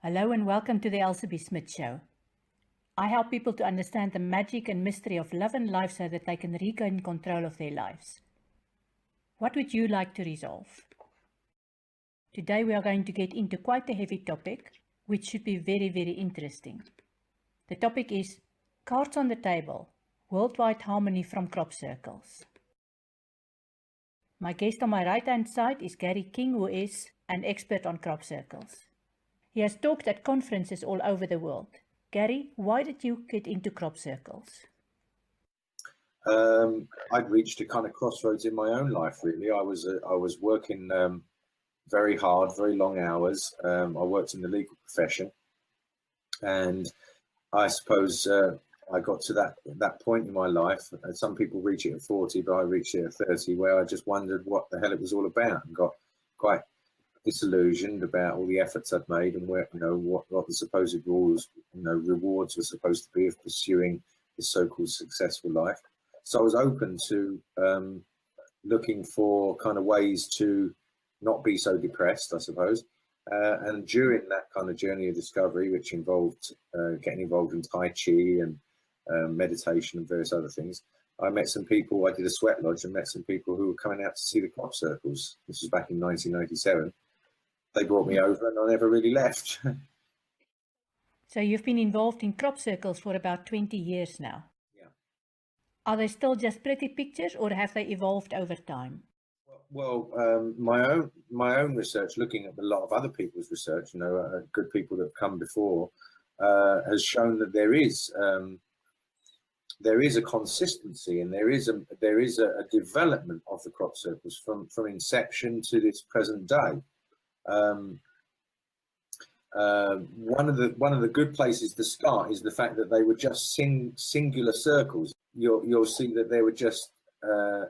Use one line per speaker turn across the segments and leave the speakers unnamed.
Hello and welcome to the Elsie B. Smith Show. I help people to understand the magic and mystery of love and life so that they can regain control of their lives. What would you like to resolve? Today we are going to get into quite a heavy topic, which should be very, very interesting. The topic is Cards on the Table, Worldwide Harmony from Crop Circles. My guest on my right-hand side is Gary King, who is an expert on crop circles. He has talked at conferences all over the world. Gary, why did you get into crop circles?
I'd reached a kind of crossroads in my own life, really. I was working very hard, very long hours. I worked in the legal profession, and I suppose I got to that point in my life. Some people reach it at 40, but I reached it at 30, where I just wondered what the hell it was all about, and got quite disillusioned about all the efforts I'd made and where, what the supposed rules, rewards were supposed to be of pursuing the so-called successful life. So I was open to looking for kind of ways to not be so depressed, I suppose. And during that kind of journey of discovery, which involved getting involved in Tai Chi and meditation and various other things, I met some people. I did a sweat lodge and met some people who were coming out to see the crop circles. This was back in 1997. They brought me over and I never really left.
So you've been involved in crop circles for about 20 years now.
Yeah.
Are they still just pretty pictures or have they evolved over time?
Well, my own research, looking at a lot of other people's research, good people that have come before, has shown that there is a consistency and there is a development of the crop circles from inception to this present day. One of the good places to start is the fact that they were just singular circles. You'll see that they were just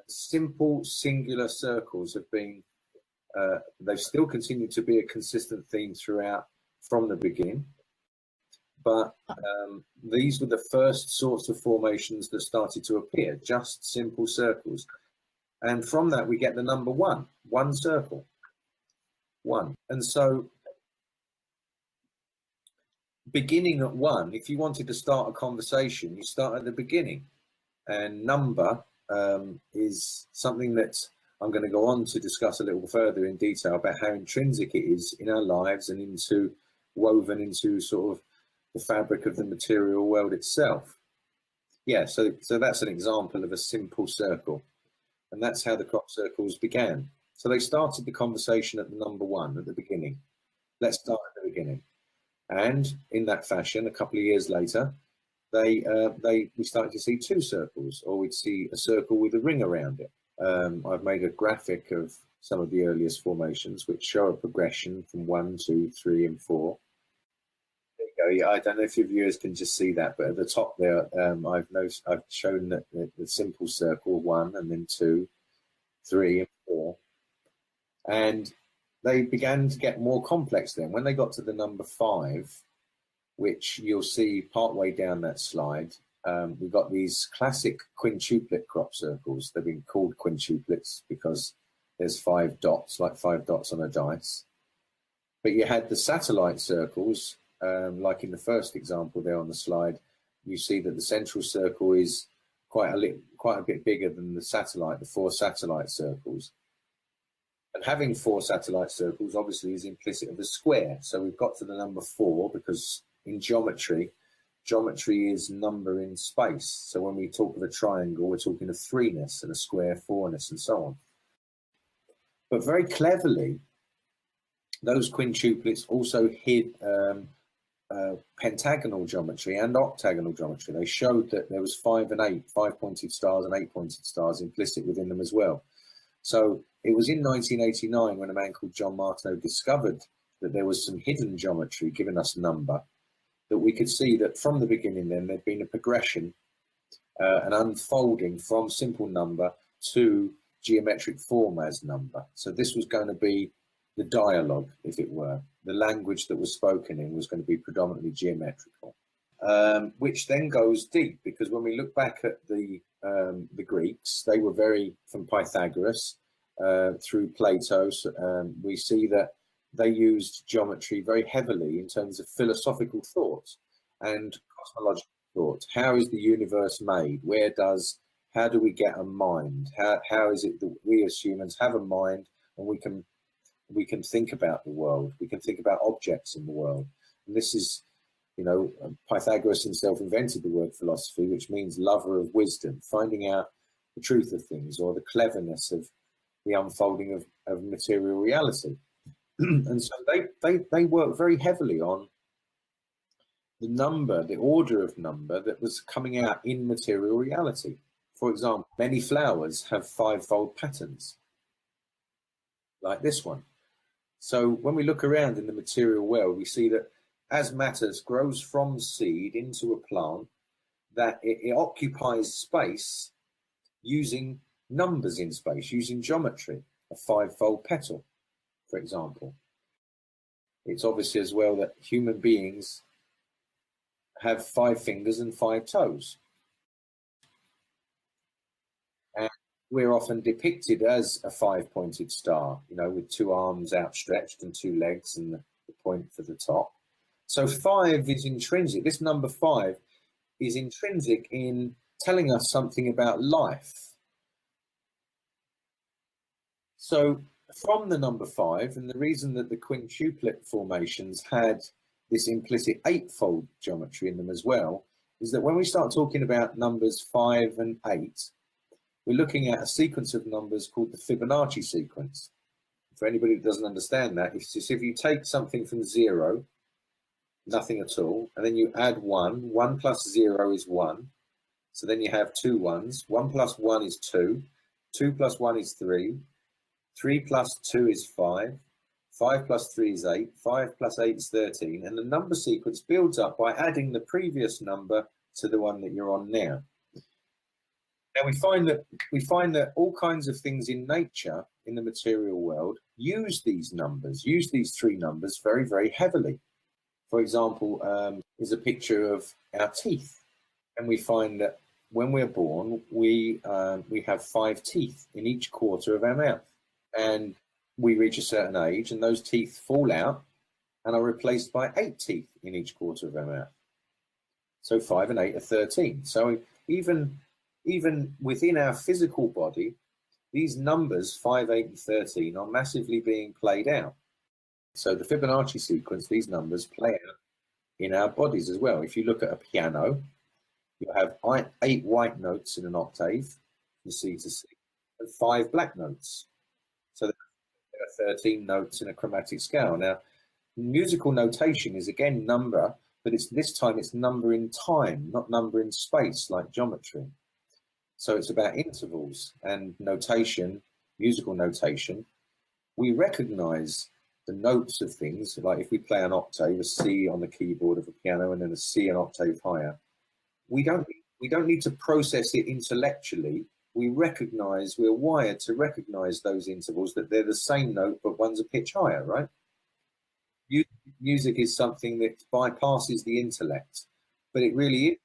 simple singular circles. They've still continued to be a consistent theme throughout from the beginning. But these were the first sorts of formations that started to appear, just simple circles. And from that, we get the number one circle. One. And so beginning at one, if you wanted to start a conversation, you start at the beginning. And number is something that I'm going to go on to discuss a little further in detail about how intrinsic it is in our lives and woven into sort of the fabric of the material world itself. Yeah, so that's an example of a simple circle. And that's how the crop circles began. So they started the conversation at the number one, at the beginning. Let's start at the beginning. And in that fashion, a couple of years later, we started to see two circles, or we'd see a circle with a ring around it. I've made a graphic of some of the earliest formations, which show a progression from 1, 2, 3, and 4. There you go. Yeah, I don't know if your viewers can just see that, but at the top there, I've shown that the simple circle 1, and then 2, 3, and 4. And they began to get more complex then. When they got to the number 5, which you'll see partway down that slide, we've got these classic quintuplet crop circles. They've been called quintuplets because there's 5 dots, like 5 dots on a dice. But you had the satellite circles, like in the first example there on the slide. You see that the central circle is quite a bit bigger than the 4 satellite circles. And having 4 satellite circles obviously is implicit of a square. So we've got to the number 4 because in geometry is number in space. So when we talk of a triangle, we're talking of 3ness, and a square 4ness, and so on. But very cleverly, those quintuplets also hid pentagonal geometry and octagonal geometry. They showed that there was 5 and 8, 5 pointed stars and 8 pointed stars implicit within them as well. So it was in 1989 when a man called John Martineau discovered that there was some hidden geometry giving us number, that we could see that from the beginning then there'd been a progression, an unfolding from simple number to geometric form as number. So this was going to be the dialogue, if it were. The language that was spoken in was going to be predominantly geometrical, which then goes deep, because when we look back at the Greeks, they were from Pythagoras through Plato. We see that they used geometry very heavily in terms of philosophical thought and cosmological thought. How is the universe made? How do we get a mind? How is it that we as humans have a mind and we can think about the world? We can think about objects in the world. And this is, you know, Pythagoras himself invented the word philosophy, which means lover of wisdom, finding out the truth of things or the cleverness of the unfolding of material reality. And so they work very heavily on the number, the order of number that was coming out in material reality. For example, many flowers have 5-fold patterns, like this one. So when we look around in the material world, we see that as matter grows from seed into a plant, that it occupies space using numbers in space, using geometry, a 5-fold petal, for example. It's obvious as well that human beings have 5 fingers and 5 toes. And we're often depicted as a 5-pointed star, you know, with 2 arms outstretched and 2 legs and the point for the top. So 5 is intrinsic. This number 5 is intrinsic in telling us something about life. So from the number 5, and the reason that the quintuplet formations had this implicit 8-fold geometry in them as well, is that when we start talking about numbers 5 and 8, we're looking at a sequence of numbers called the Fibonacci sequence. For anybody that doesn't understand that, it's just if you take something from 0, nothing at all, and then you add 1, 1 plus 0 is 1. So then you have 2 ones. 1 plus 1 is 2. 2 plus 1 is 3. 3 plus 2 is 5. 5 plus 3 is 8. 5 plus 8 is 13. And the number sequence builds up by adding the previous number to the one that you're on now. Now we find that all kinds of things in nature, in the material world, use these numbers, use these 3 numbers very, very heavily. For example, is a picture of our teeth, and we find that when we're born, we have 5 teeth in each quarter of our mouth, and we reach a certain age, and those teeth fall out and are replaced by 8 teeth in each quarter of our mouth. So 5 and 8 are 13. So even within our physical body, these numbers 5, 8, and 13 are massively being played out. So the Fibonacci sequence, these numbers play out in our bodies as well. If you look at a piano, you have 8 white notes in an octave, from C to C, and 5 black notes. So there are 13 notes in a chromatic scale. Now, musical notation is again number, but this time it's number in time, not number in space, like geometry. So it's about intervals and notation, musical notation. We recognize the notes of things, like if we play an octave, a C on the keyboard of a piano, and then a C an octave higher. We don't need to process it intellectually. We're wired to recognize those intervals, that they're the same note, but one's a pitch higher, right? Music is something that bypasses the intellect, but it really is,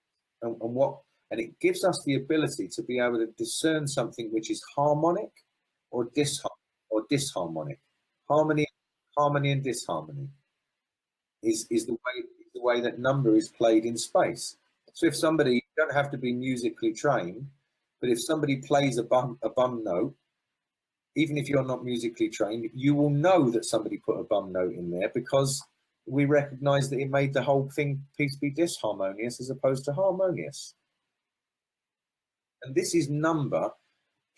and it gives us the ability to be able to discern something which is harmonic or disharmonic. Harmony and disharmony is the way that number is played in space. So if somebody, you don't have to be musically trained, but if somebody plays a bum note, even if you're not musically trained, you will know that somebody put a bum note in there, because we recognize that it made the whole piece be disharmonious as opposed to harmonious. And this is number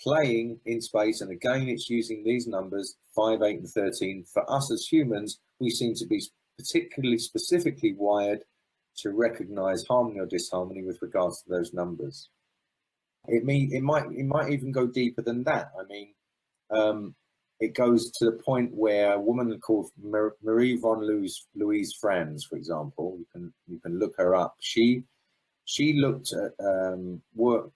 playing in space, and again it's using these numbers 5, 8, and 13. For us as humans, we seem to be particularly specifically wired to recognize harmony or disharmony with regards to those numbers. It might even go deeper than that. I mean, it goes to the point where a woman called Marie von Louise Franz, for example, you can look her up. She looked at work.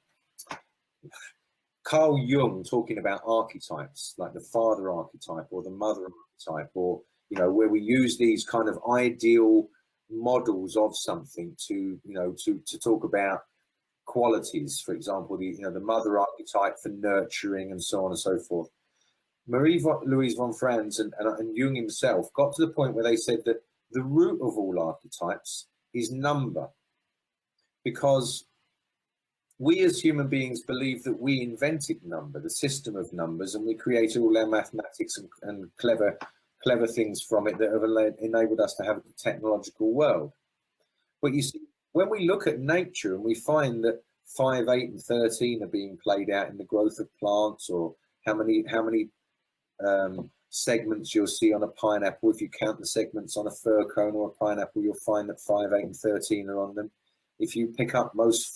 Carl Jung talking about archetypes, like the father archetype or the mother archetype, or, you know, where we use these kind of ideal models of something to talk about qualities. For example, the mother archetype for nurturing and so on and so forth. Louise von Franz and Jung himself got to the point where they said that the root of all archetypes is number, because we as human beings believe that we invented number, the system of numbers, and we created all our mathematics and clever things from it that have enabled us to have a technological world. But you see, when we look at nature and we find that 5, 8, and 13 are being played out in the growth of plants, or how many segments you'll see on a pineapple, if you count the segments on a fir cone or a pineapple, you'll find that 5, 8, and 13 are on them. If you pick up most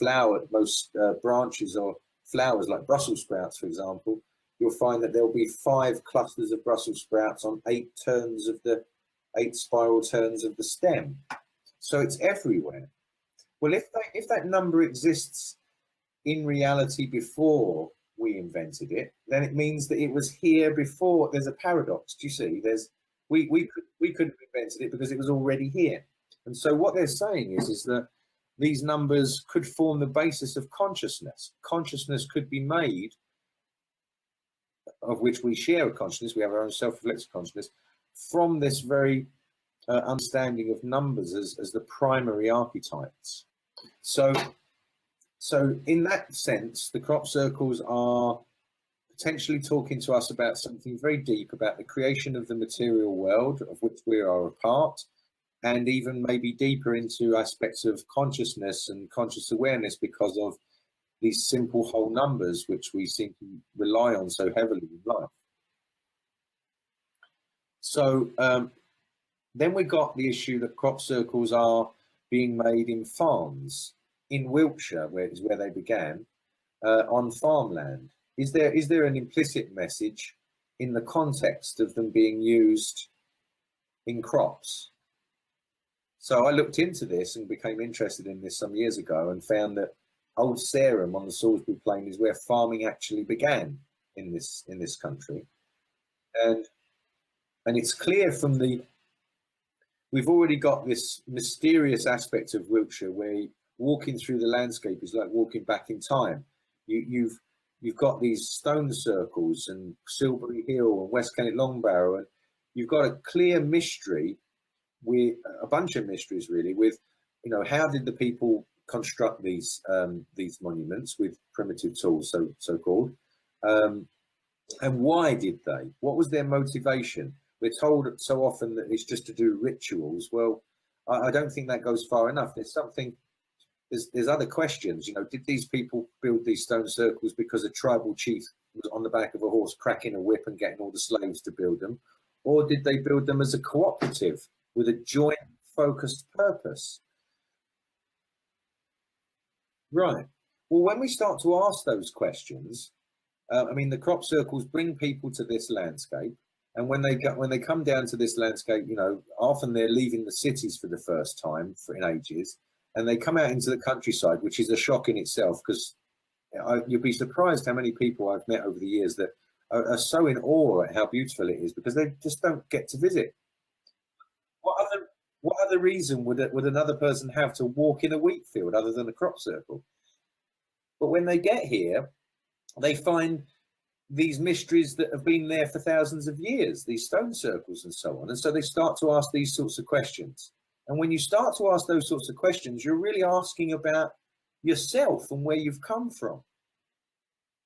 branches or flowers, like Brussels sprouts, for example, you'll find that there'll be 5 clusters of Brussels sprouts on 8 spiral turns of the stem. So it's everywhere. Well, if that number exists in reality before we invented it, then it means that it was here before. There's a paradox. Do you see? We could have invented it because it was already here. And so what they're saying is that these numbers could form the basis of consciousness. Consciousness could be made, of which we share a consciousness. We have our own self-reflective consciousness from this very understanding of numbers as the primary archetypes. So in that sense, the crop circles are potentially talking to us about something very deep, about the creation of the material world of which we are a part, and even maybe deeper into aspects of consciousness and conscious awareness because of these simple whole numbers which we seem to rely on so heavily in life. So then we got the issue that crop circles are being made in farms in Wiltshire, where they began, on farmland. Is there an implicit message in the context of them being used in crops? So I looked into this and became interested in this some years ago and found that Old Sarum on the Salisbury Plain is where farming actually began in this country. And it's clear from we've already got this mysterious aspect of Wiltshire where walking through the landscape is like walking back in time. You've got these stone circles and Silbury Hill and West Kennet Longbarrow, and you've got a clear mystery, with a bunch of mysteries really, with, how did the people construct these monuments with primitive tools, so called, and why did they? What was their motivation? We're told so often that it's just to do rituals. Well, I don't think that goes far enough. There's other questions. Did these people build these stone circles because a tribal chief was on the back of a horse cracking a whip and getting all the slaves to build them? Or did they build them as a cooperative with a joint focused purpose? Right. Well, when we start to ask those questions, the crop circles bring people to this landscape. And when they come down to this landscape, often they're leaving the cities for the first time in ages, and they come out into the countryside, which is a shock in itself, because you'll be surprised how many people I've met over the years that are so in awe at how beautiful it is because they just don't get to visit. What other reason would another person have to walk in a wheat field other than a crop circle? But when they get here, they find these mysteries that have been there for thousands of years, these stone circles and so on. And so they start to ask these sorts of questions. And when you start to ask those sorts of questions, you're really asking about yourself and where you've come from.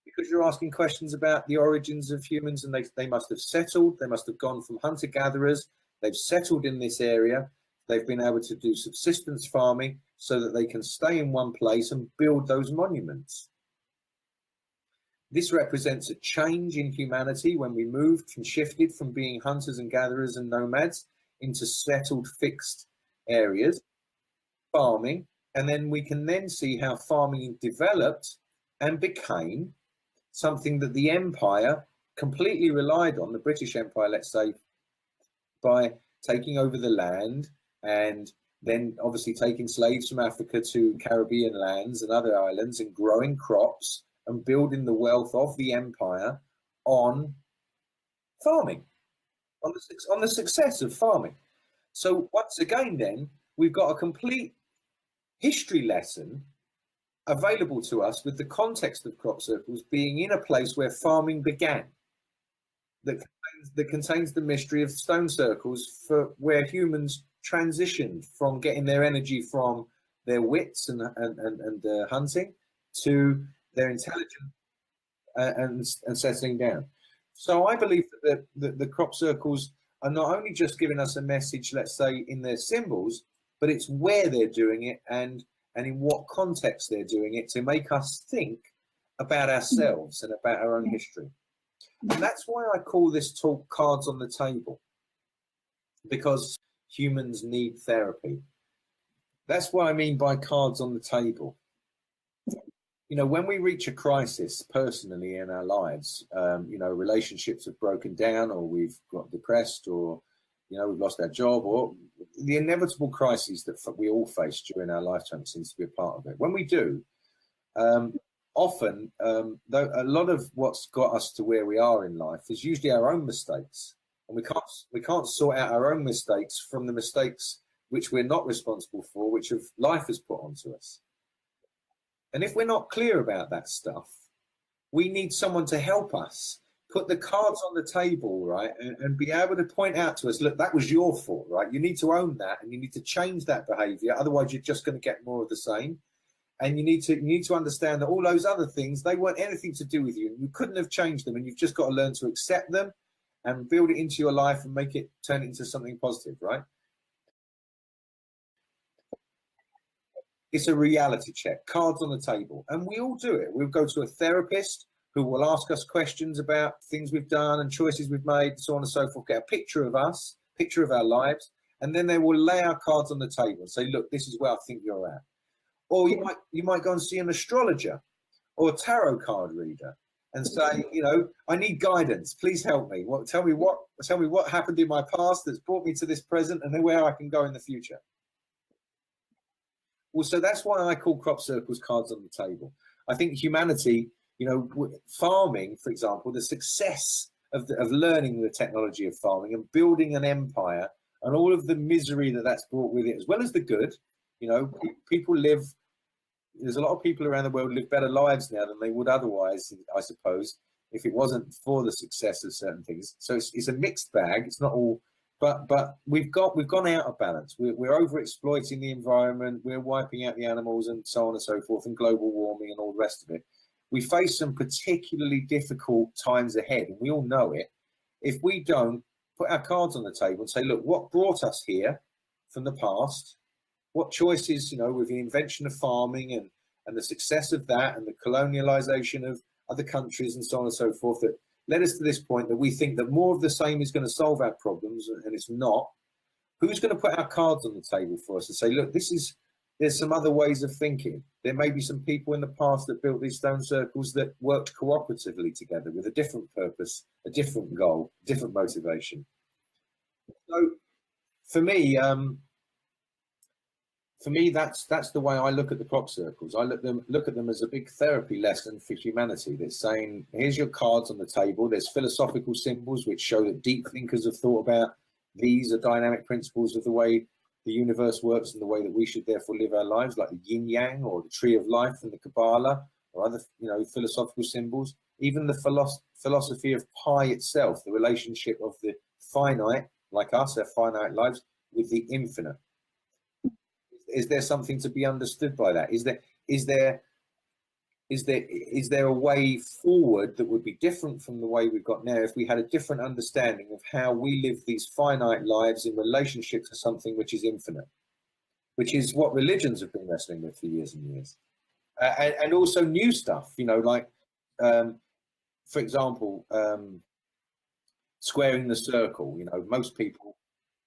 Because you're asking questions about the origins of humans, and they must have settled, they must have gone from hunter-gatherers, they've settled in this area, they've been able to do subsistence farming so that they can stay in one place and build those monuments. This represents a change in humanity when we moved and shifted from being hunters and gatherers and nomads into settled, fixed areas, farming, and then we can then see how farming developed and became something that the empire completely relied on, the British Empire, let's say, by taking over the land and then obviously taking slaves from Africa to Caribbean lands and other islands and growing crops and building the wealth of the empire on farming, on the success of farming. So once again, then, we've got a complete history lesson available to us with the context of crop circles being in a place where farming began. that contains the mystery of stone circles for where humans transitioned from getting their energy from their wits and hunting to their intelligence and settling down. So I believe that the crop circles are not only just giving us a message, let's say, in their symbols, but it's where they're doing it and in what context they're doing it to make us think about ourselves and about our own history. And that's why I call this talk Cards on the Table, because humans need therapy. That's what I mean by cards on the table. You know, when we reach a crisis personally in our lives, you know, relationships have broken down, or we've got depressed, or, you know, we've lost our job, or the inevitable crises that we all face during our lifetime seems to be a part of it. When we do, often, though, a lot of what's got us to where we are in life is usually our own mistakes, and we can't sort out our own mistakes from the mistakes which we're not responsible for, which life has put onto us. And if we're not clear about that stuff, we need someone to help us put the cards on the table, right, and be able to point out to us, look, that was your fault, right? You need to own that, and you need to change that behavior. Otherwise, you're just going to get more of the same. And you need to understand that all those other things, they weren't anything to do with you. You couldn't have changed them, and you've just got to learn to accept them and build it into your life and turn it into something positive, right? It's a reality check, cards on the table. And we all do it. We'll go to a therapist who will ask us questions about things we've done and choices we've made, and so on and so forth, get a picture of us, picture of our lives, and then they will lay our cards on the table and say, look, this is where I think you're at. Or you might go and see an astrologer or a tarot card reader and say, you know, I need guidance. Please help me. Tell me what happened in my past that's brought me to this present, and then where I can go in the future. Well, so that's why I call crop circles cards on the table. I think humanity, you know, farming, for example, the success of learning the technology of farming and building an empire, and all of the misery that's brought with it, as well as the good. You know, people live, there's a lot of people around the world live better lives now than they would otherwise, I suppose, if it wasn't for the success of certain things. So it's a mixed bag. It's not all, but we've gone out of balance. We're over exploiting the environment. We're wiping out the animals and so on and so forth, and global warming and all the rest of it. We face some particularly difficult times ahead, and we all know it. If we don't put our cards on the table and say, look, what brought us here from the past? What choices, you know, with the invention of farming and the success of that, and the colonialization of other countries and so on and so forth, that led us to this point that we think that more of the same is going to solve our problems, and it's not. Who's going to put our cards on the table for us and say, look, there's some other ways of thinking. There may be some people in the past that built these stone circles that worked cooperatively together with a different purpose, a different goal, different motivation. So for me, that's the way I look at the crop circles. I look at them as a big therapy lesson for humanity. That's saying, here's your cards on the table. There's philosophical symbols which show that deep thinkers have thought about these are dynamic principles of the way the universe works and the way that we should therefore live our lives, like the yin yang or the tree of life and the Kabbalah or other, you know, philosophical symbols. Even the philosophy of pi itself, the relationship of the finite, like us, our finite lives, with the infinite. Is there something to be understood by that? Is there a way forward that would be different from the way we've got now if we had a different understanding of how we live these finite lives in relationship to something which is infinite, which is what religions have been wrestling with for years and years, and also new stuff, you know, like for example, squaring the circle. You know, most people,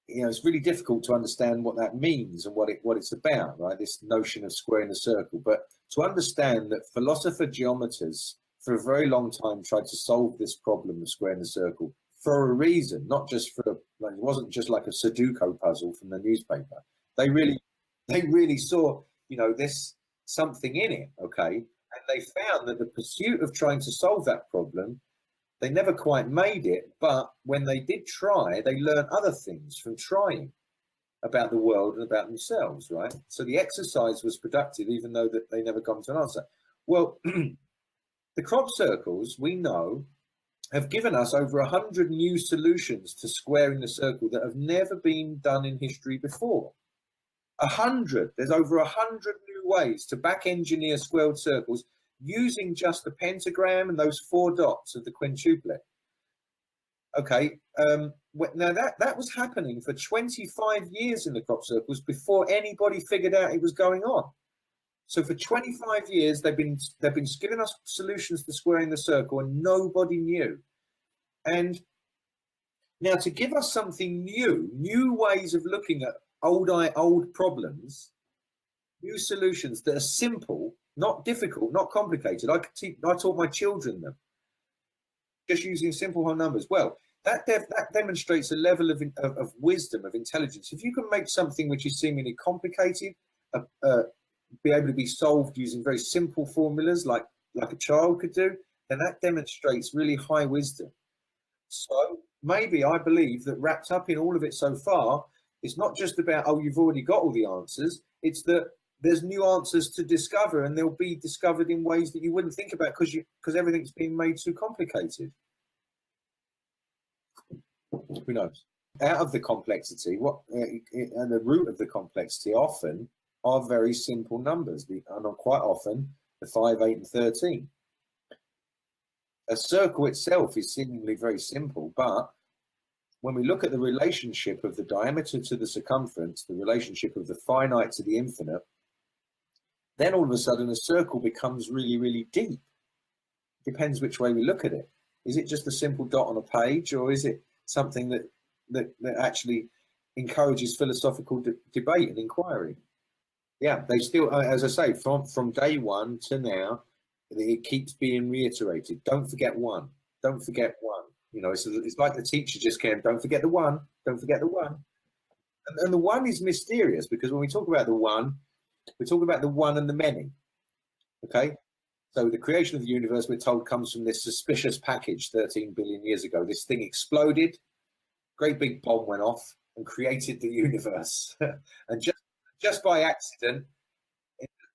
you know, it's really difficult to understand what that means and what it's about, right? This notion of squaring the circle. But to understand that philosopher geometers for a very long time tried to solve this problem of squaring the circle for a reason, not just it wasn't just like a Sudoku puzzle from the newspaper. They really saw, you know, this something in it, okay? And they found that the pursuit of trying to solve that problem, they never quite made it, but when they did try, they learned other things from trying about the world and about themselves, right? So the exercise was productive, even though that they never got to an answer. Well, the crop circles, we know, have given us over 100 new solutions to squaring the circle that have never been done in history before. 100. There's over 100 new ways to back engineer squared circles using just the pentagram and those 4 dots of the quintuplet. Okay, now that was happening for 25 years in the crop circles before anybody figured out it was going on. So for 25 years, they've been giving us solutions to squaring the circle, and nobody knew. And now to give us something new ways of looking at old problems, new solutions that are simple, not difficult, not complicated. I taught my children them, just using simple whole numbers. Well, that demonstrates a level of wisdom, of intelligence. If you can make something which is seemingly complicated, be able to be solved using very simple formulas like a child could do, then that demonstrates really high wisdom. So maybe I believe that wrapped up in all of it so far, it's not just about, oh, you've already got all the answers. It's that there's new answers to discover, and they'll be discovered in ways that you wouldn't think about because everything's been made too complicated. Who knows? Out of the complexity, and the root of the complexity often are very simple numbers, and quite often the 5, 8, and 13. A circle itself is seemingly very simple, but when we look at the relationship of the diameter to the circumference, the relationship of the finite to the infinite, then all of a sudden a circle becomes really, really deep. Depends which way we look at it. Is it just a simple dot on a page, or is it something that actually encourages philosophical debate and inquiry? Yeah, they still, as I say, from day one to now, it keeps being reiterated. Don't forget one. Don't forget one. You know, it's like the teacher just came. Don't forget the one. Don't forget the one. And the one is mysterious, because when we talk about the one, we're talking about the one and the many. Okay, so the creation of the universe, we're told, comes from this suspicious package 13 billion years ago. This thing exploded, great big bomb went off and created the universe. And just by accident,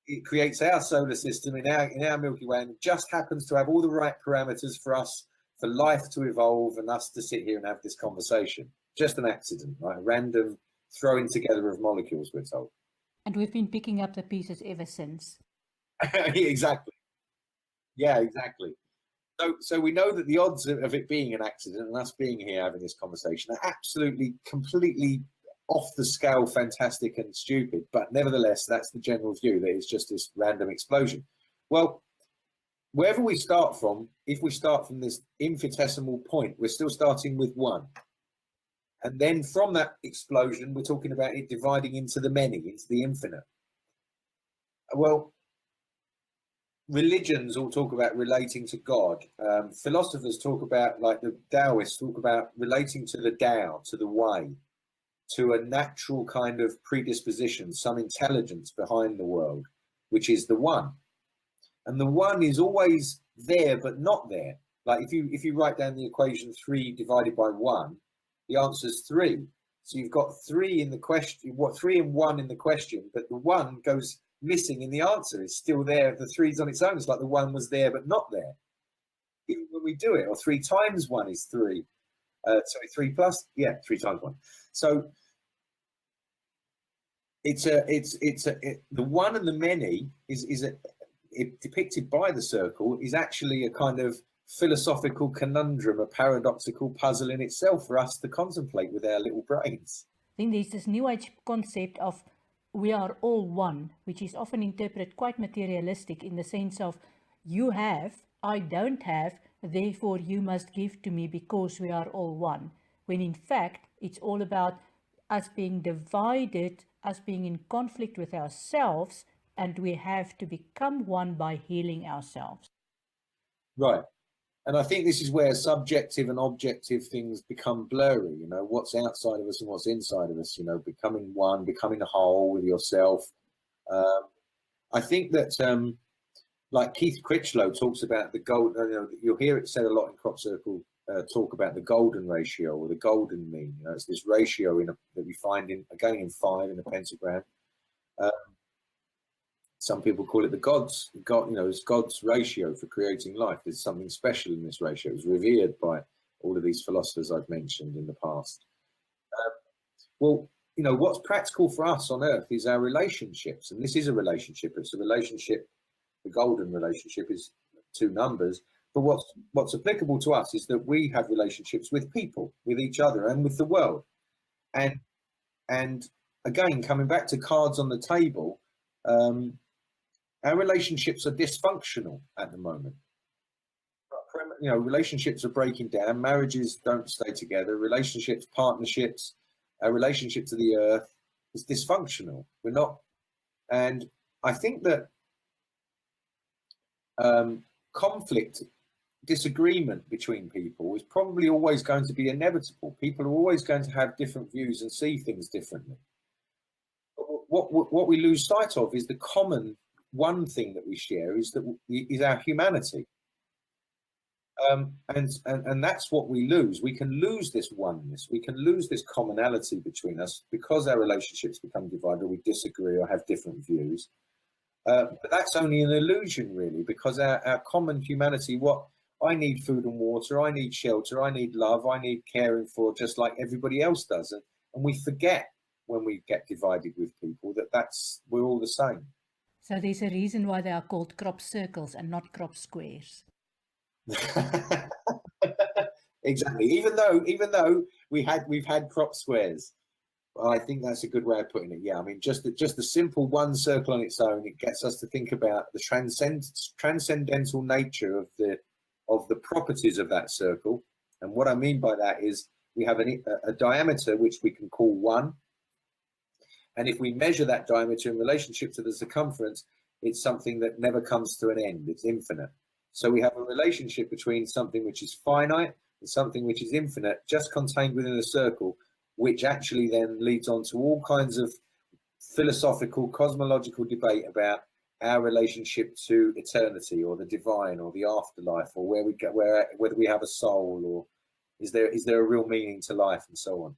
it creates our solar system in our Milky Way, and it just happens to have all the right parameters for us, for life to evolve and us to sit here and have this conversation. Just an accident, right? A random throwing together of molecules, we're told.
And we've been picking up the pieces ever since.
Exactly. Yeah, exactly. So we know that the odds of it being an accident and us being here having this conversation are absolutely, completely off the scale, fantastic and stupid. But nevertheless, that's the general view, that it's just this random explosion. Well, wherever we start from, if we start from this infinitesimal point, we're still starting with one. And then from that explosion, we're talking about it dividing into the many, into the infinite. Well, religions all talk about relating to God. Philosophers talk about, like the Taoists, talk about relating to the Tao, to the way, to a natural kind of predisposition, some intelligence behind the world, which is the one. And the one is always there, but not there. Like if you write down the equation 3 divided by 1, the answer is 3. So you've got 3 in the question, 3 and 1 in the question, but the 1 goes missing in the answer. It's still there. The 3's on its own. It's like the 1 was there, but not there. Even when we do it, or 3 times 1 is 3. Sorry, 3 plus, 3 times 1. So the one and the many depicted by the circle is actually a kind of philosophical conundrum, a paradoxical puzzle in itself for us to contemplate with our little brains.
Then there's this New Age concept of we are all one, which is often interpreted quite materialistic in the sense of you have, I don't have, therefore you must give to me because we are all one. When in fact, it's all about us being divided, us being in conflict with ourselves, and we have to become one by healing ourselves.
Right. And I think this is where subjective and objective things become blurry, you know, what's outside of us and what's inside of us, you know, becoming one, becoming a whole with yourself. I think that, like Keith Critchlow talks about the golden, you know, you'll hear it said a lot in crop circle talk about the golden ratio or the golden mean. You know, it's this ratio that we find in 5 in a pentagram. Some people call it the God's, God, you know, it's God's ratio for creating life. There's something special in this ratio. It was revered by all of these philosophers I've mentioned in the past. Well, you know, what's practical for us on earth is our relationships. And this is a relationship. It's a relationship. The golden relationship is two numbers. But what's applicable to us is that we have relationships with people, with each other, and with the world. And again, coming back to cards on the table, our relationships are dysfunctional at the moment. You know, relationships are breaking down. Marriages don't stay together. Relationships, partnerships, our relationship to the earth is dysfunctional. We're not, and I think that conflict, disagreement between people is probably always going to be inevitable. People are always going to have different views and see things differently. But what we lose sight of is the common one thing that we share is our humanity. And that's what we lose. We can lose this oneness. We can lose this commonality between us because our relationships become divided, or we disagree or have different views. But that's only an illusion, really, because our common humanity, what I need food and water, I need shelter, I need love, I need caring for, just like everybody else does. And we forget when we get divided with people that we're all the same.
So there's a reason why they are called crop circles and not crop squares.
Exactly. Even though we've had crop squares, I think that's a good way of putting it. Yeah, I mean, just the simple one circle on its own, it gets us to think about the transcendental nature of the properties of that circle. And what I mean by that is we have a diameter which we can call 1, and if we measure that diameter in relationship to the circumference, it's something that never comes to an end. It's infinite. So we have a relationship between something which is finite and something which is infinite, just contained within a circle, which actually then leads on to all kinds of philosophical, cosmological debate about our relationship to eternity or the divine or the afterlife, or whether we have a soul, or is there a real meaning to life, and so on.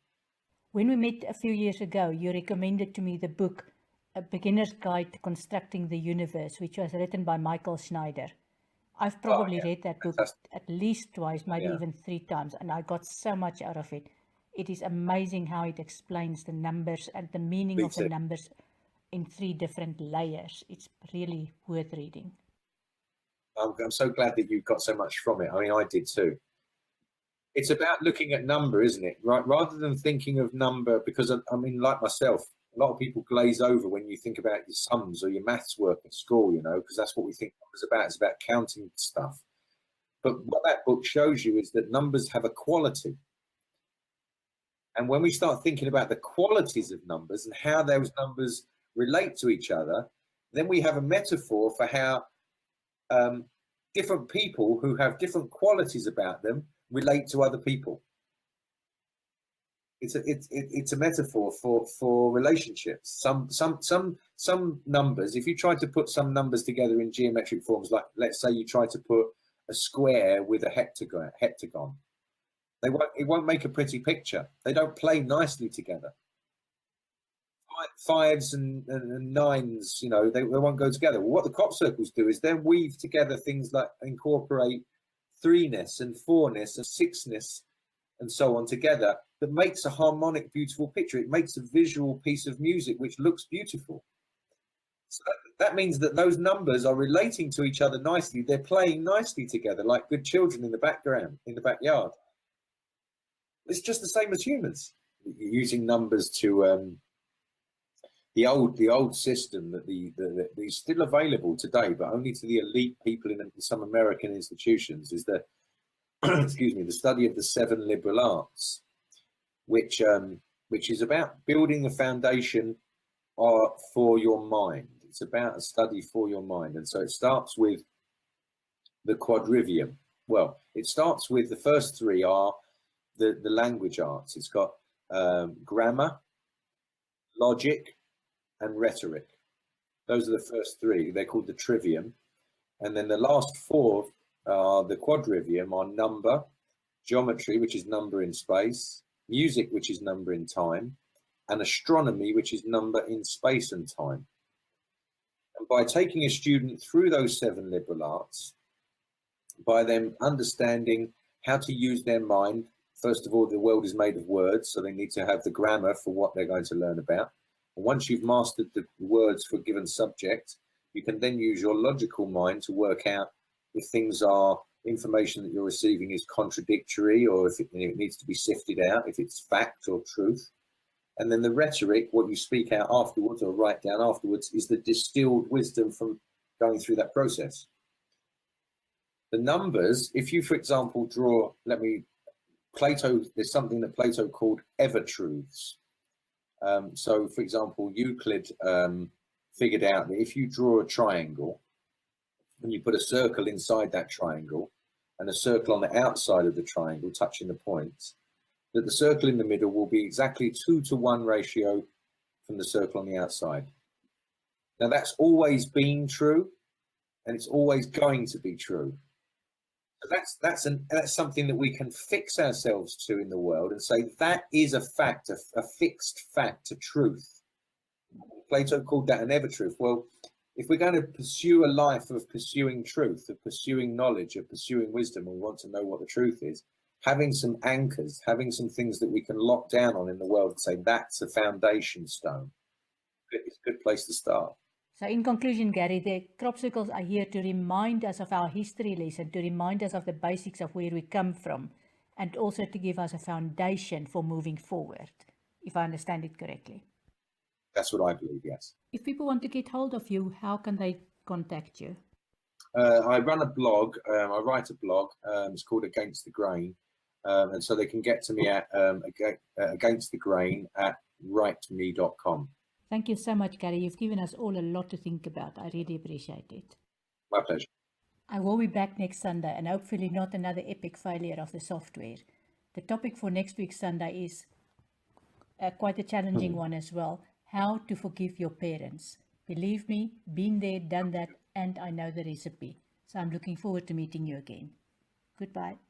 When we met a few years ago, you recommended to me the book, A Beginner's Guide to Constructing the Universe, which was written by Michael Schneider. I've probably read that book at least twice, maybe even 3 times, and I got so much out of it. It is amazing how it explains the numbers and the meaning of the numbers in 3 different layers. It's really worth reading.
I'm so glad that you got so much from it. I mean, I did too. It's about looking at number, isn't it? Right, rather than thinking of number, because I mean, like myself, a lot of people glaze over when you think about your sums or your maths work at school, you know, because that's what we think numbers about. It's about counting stuff. But what that book shows you is that numbers have a quality. And when we start thinking about the qualities of numbers and how those numbers relate to each other, then we have a metaphor for how different people who have different qualities about them relate to other people. It's a metaphor for relationships. Some numbers, if you try to put some numbers together in geometric forms, like let's say you try to put a square with a heptagon, it won't make a pretty picture. They don't play nicely together. 5s and 9s, you know, they won't go together. Well, what the crop circles do is then weave together things like incorporate 3ness and 4ness and 6ness and so on together, that makes a harmonic, beautiful picture. It makes a visual piece of music which looks beautiful. So that means that those numbers are relating to each other nicely. They're playing nicely together like good children in the background, in the backyard. It's just the same as humans, using numbers to the old system that is still available today, but only to the elite people in some American institutions, is the excuse me, the study of the 7 liberal arts, which is about building the foundation for your mind. It's about a study for your mind, and so it starts with the quadrivium. Well, it starts with the first 3 are the language arts. It's got grammar, logic, and rhetoric. Those are the first 3. They're called the trivium. And then the last 4 are the quadrivium, are number, geometry, which is number in space, music, which is number in time, and astronomy, which is number in space and time. And by taking a student through those 7 liberal arts, by them understanding how to use their mind, first of all, the world is made of words, so they need to have the grammar for what they're going to learn about. And once you've mastered the words for a given subject, you can then use your logical mind to work out if things are information that you're receiving is contradictory, or if it needs to be sifted out, if it's fact or truth. And then the rhetoric, what you speak out afterwards or write down afterwards, is the distilled wisdom from going through that process. The numbers, if you, for example, draw, Plato, there's something that Plato called ever-truths. So, for example, Euclid figured out that if you draw a triangle and you put a circle inside that triangle and a circle on the outside of the triangle touching the points, that the circle in the middle will be exactly 2-to-1 ratio from the circle on the outside. Now, that's always been true, and it's always going to be true. So that's something that we can fix ourselves to in the world and say that is a fact, a fixed fact, a truth. Plato called that an ever-truth. Well, if we're going to pursue a life of pursuing truth, of pursuing knowledge, of pursuing wisdom, and we want to know what the truth is, having some anchors, having some things that we can lock down on in the world and say that's a foundation stone, it's a good place to start.
So in conclusion, Gary, the Cropsicles are here to remind us of our history lesson, to remind us of the basics of where we come from, and also to give us a foundation for moving forward, if I understand it correctly.
That's what I believe, yes.
If people want to get hold of you, how can they contact you?
I run a blog, I write a blog, it's called Against the Grain, and so they can get to me at againstthegrain@writeme.com.
Thank you so much, Gary. You've given us all a lot to think about. I really appreciate it.
My pleasure.
I will be back next Sunday, and hopefully not another epic failure of the software. The topic for next week's Sunday is quite a challenging one as well. How to forgive your parents. Believe me, been there, done that, and I know the recipe. So I'm looking forward to meeting you again. Goodbye.